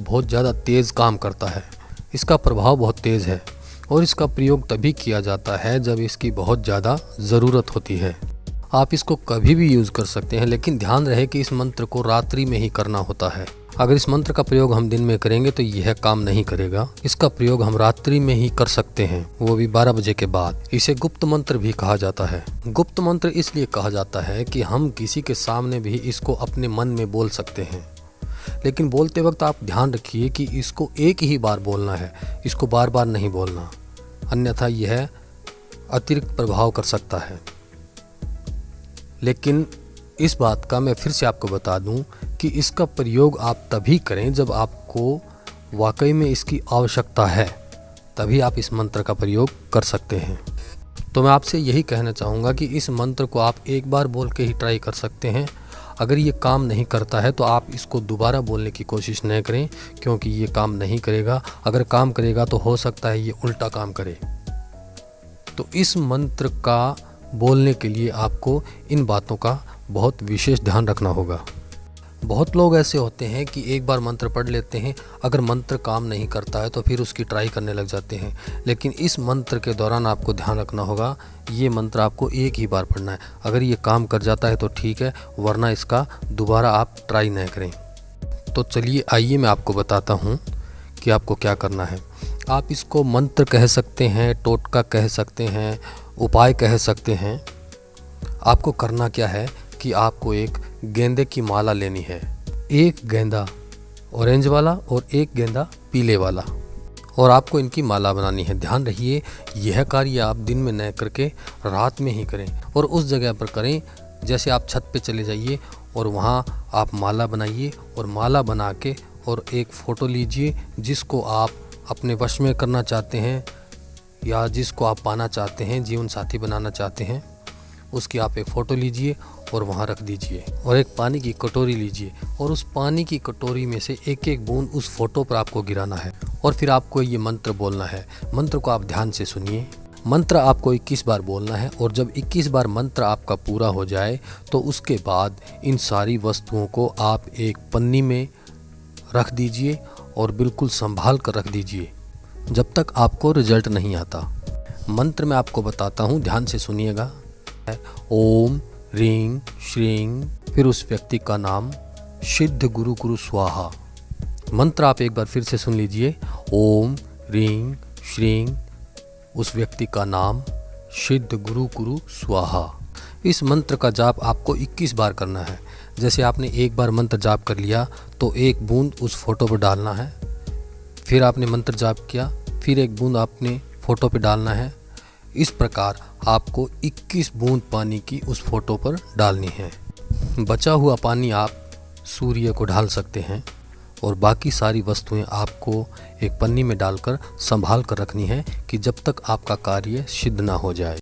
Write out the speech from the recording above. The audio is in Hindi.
बहुत ज़्यादा तेज़ काम करता है। इसका प्रभाव बहुत तेज़ है और इसका प्रयोग तभी किया जाता है जब इसकी बहुत ज़्यादा ज़रूरत होती है। आप इसको कभी भी यूज़ कर सकते हैं, लेकिन ध्यान रहे कि इस मंत्र को रात्रि में ही करना होता है। अगर इस मंत्र का प्रयोग हम दिन में करेंगे तो यह काम नहीं करेगा। इसका प्रयोग हम रात्रि में ही कर सकते हैं, वो भी 12 बजे के बाद। इसे गुप्त मंत्र भी कहा जाता है। गुप्त मंत्र इसलिए कहा जाता है कि हम किसी के सामने भी इसको अपने मन में बोल सकते हैं, लेकिन बोलते वक्त आप ध्यान रखिए कि इसको एक ही बार बोलना है, इसको बार बार नहीं बोलना, अन्यथा यह अतिरिक्त प्रभाव कर सकता है। लेकिन इस बात का मैं फिर से आपको बता दूं कि इसका प्रयोग आप तभी करें जब आपको वाकई में इसकी आवश्यकता है, तभी आप इस मंत्र का प्रयोग कर सकते हैं। तो मैं आपसे यही कहना चाहूँगा कि इस मंत्र को आप एक बार बोल के ही ट्राई कर सकते हैं। अगर ये काम नहीं करता है तो आप इसको दोबारा बोलने की कोशिश न करें, क्योंकि ये काम नहीं करेगा। अगर काम करेगा तो हो सकता है ये उल्टा काम करे। तो इस मंत्र का बोलने के लिए आपको इन बातों का बहुत विशेष ध्यान रखना होगा। बहुत लोग ऐसे होते हैं कि एक बार मंत्र पढ़ लेते हैं, अगर मंत्र काम नहीं करता है तो फिर उसकी ट्राई करने लग जाते हैं। लेकिन इस मंत्र के दौरान आपको ध्यान रखना होगा, ये मंत्र आपको एक ही बार पढ़ना है। अगर ये काम कर जाता है तो ठीक है, वरना इसका दोबारा आप ट्राई न करें। तो चलिए आइए मैं आपको बताता हूँ कि आपको क्या करना है। आप इसको मंत्र कह सकते हैं, टोटका कह सकते हैं, उपाय कह सकते हैं। आपको करना क्या है कि आपको एक गेंदे की माला लेनी है। एक गेंदा ऑरेंज वाला और एक गेंदा पीले वाला, और आपको इनकी माला बनानी है। ध्यान रखिए, यह कार्य आप दिन में न करके रात में ही करें, और उस जगह पर करें जैसे आप छत पे चले जाइए और वहाँ आप माला बनाइए, और माला बना के और एक फ़ोटो लीजिए जिसको आप अपने वश में करना चाहते हैं या जिसको आप पाना चाहते हैं, जीवन साथी बनाना चाहते हैं, उसकी आप एक फ़ोटो लीजिए और वहाँ रख दीजिए। और एक पानी की कटोरी लीजिए और उस पानी की कटोरी में से एक एक बूंद उस फोटो पर आपको गिराना है, और फिर आपको ये मंत्र बोलना है। मंत्र को आप ध्यान से सुनिए। मंत्र आपको 21 बार बोलना है, और जब 21 बार मंत्र आपका पूरा हो जाए तो उसके बाद इन सारी वस्तुओं को आप एक पन्नी में रख दीजिए और बिल्कुल संभाल कर रख दीजिए जब तक आपको रिजल्ट नहीं आता। मंत्र मैं आपको बताता हूँ, ध्यान से सुनिएगा। ओम ह्रीं श्रीं, फिर उस व्यक्ति का नाम, सिद्ध गुरु कुरु स्वाहा। मंत्र आप एक बार फिर से सुन लीजिए। ओम ह्रीं श्रीं, उस व्यक्ति का नाम, सिद्ध गुरु कुरु स्वाहा। इस मंत्र का जाप आपको 21 बार करना है। जैसे आपने एक बार मंत्र जाप कर लिया तो एक बूंद उस फोटो पर डालना है, फिर आपने मंत्र जाप किया, फिर एक बूंद आपने फोटो पे डालना है। इस प्रकार आपको 21 बूंद पानी की उस फोटो पर डालनी है। बचा हुआ पानी आप सूर्य को ढाल सकते हैं, और बाकी सारी वस्तुएं आपको एक पन्नी में डालकर संभाल कर रखनी है कि जब तक आपका कार्य सिद्ध ना हो जाए।